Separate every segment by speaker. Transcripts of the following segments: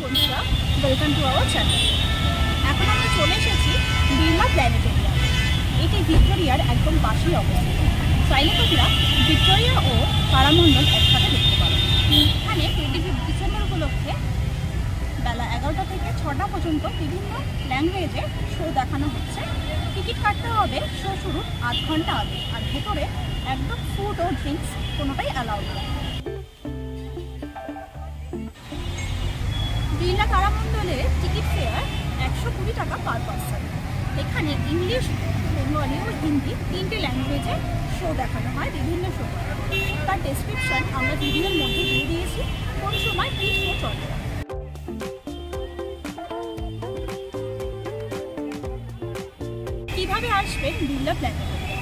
Speaker 1: বন্ধুরা, welcome to our channel. এখন আমরা চলে এসেছি বিড়লা প্ল্যানেটোরিয়াম। এটি ভিক্টোরিয়ার একদম পাশেই অবস্থিত। চাইলে তোমরা ভিক্টোরিয়া ও তারামণ্ডল একসাথে দেখতে পারো। এখানে 25 ডিসেম্বর উপলক্ষে বেলা 11টা থেকে 6টা পর্যন্ত বিভিন্ন ল্যাঙ্গুয়েজে শো দেখানো হচ্ছে। টিকিট কাটতে হবে শো শুরুর 8 ঘন্টা আগে, আর ভেতরে একদম ফুড ও ড্রিঙ্কস কোনোটাই অ্যালাউড নয়। বিড়লা তারামণ্ডলের টিকিট ফেয়ার 120 টাকা পার পার্সন। এখানে ইংলিশ, বেঙ্গলি ও হিন্দি 3টে ল্যাঙ্গুয়েজে শো দেখানো হয়। বিভিন্ন শো তার ডেসক্রিপশন আমরা ভিডিওর মধ্যে দিয়ে দিয়েছি, কোন সময় কী শো চলে। কীভাবে আসবেন বিড়লা প্ল্যানেটোরিয়াম?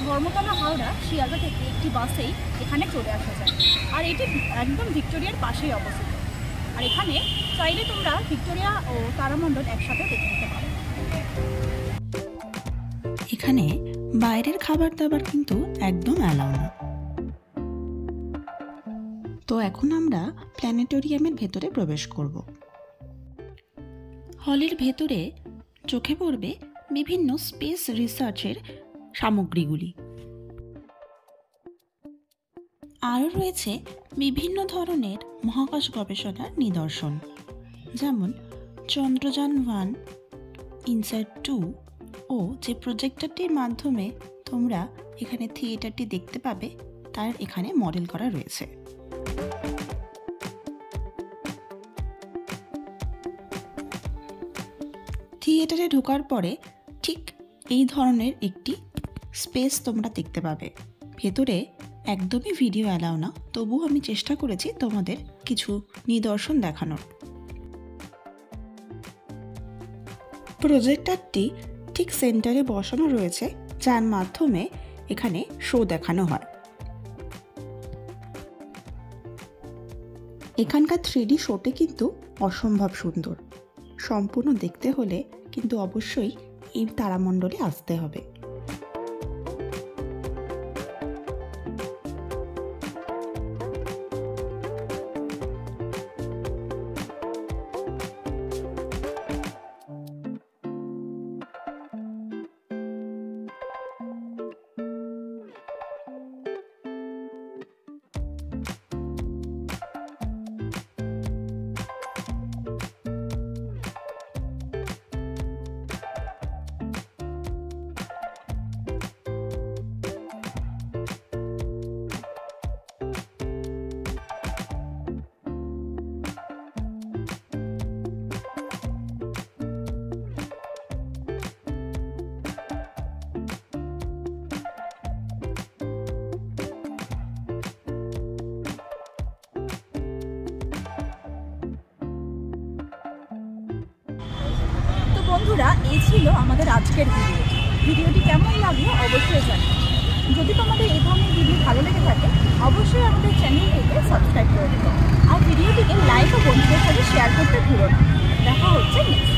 Speaker 1: ধর্মতলা হাওড়া শিয়ালদা থেকে একটি বাসেই এখানে চলে আসা যায়, আর এটি একদম ভিক্টোরিয়ার পাশেই অবস্থিত। আর এখানে চাইলে তোমরা ভিক্টোরিয়া ও তারামণ্ডল একসাথে দেখে নিতে পারো।
Speaker 2: এখানে বাইরের খাবার দাবার কিন্তু একদম অ্যালাউ না। তো এখন আমরা প্ল্যানেটোরিয়ামের ভেতরে প্রবেশ করব। হলের ভেতরে চোখে পড়বে বিভিন্ন স্পেস রিসার্চের সামগ্রীগুলি। আরও রয়েছে বিভিন্ন ধরনের মহাকাশ গবেষণার নিদর্শন, যেমন চন্দ্রযান 1, ইনসাইট 2 ও যে প্রজেক্টরটির মাধ্যমে তোমরা এখানে থিয়েটারটি দেখতে পাবে তার এখানে মডেল করা রয়েছে। থিয়েটারে ঢোকার পরে ঠিক এই ধরনের একটি স্পেস তোমরা দেখতে পাবে। ভেতরে একদমই ভিডিও অ্যালাউ না, তবুও আমি চেষ্টা করেছি তোমাদের কিছু নিদর্শন দেখানোর। প্রজেক্টরটি ঠিক সেন্টারে বসানো রয়েছে, যার মাধ্যমে এখানে শো দেখানো হয়। এখানকার 3D শোটি কিন্তু অসম্ভব সুন্দর। সম্পূর্ণ দেখতে হলে কিন্তু অবশ্যই এই তারামণ্ডলে আসতে হবে।
Speaker 1: বন্ধুরা, এই ছিল আমাদের আজকের ভিডিওটি কেমন লাগলো অবশ্যই জানাও। যদি তোমাদের এই ধরনের ভিডিও ভালো লেগে থাকে অবশ্যই আমাদের চ্যানেলটিকে সাবস্ক্রাইব করে দেবো, আর ভিডিওটিকে লাইক ও বন্ধুদের সাথে শেয়ার করতে ভুলো না। দেখা হচ্ছে নেক্সট।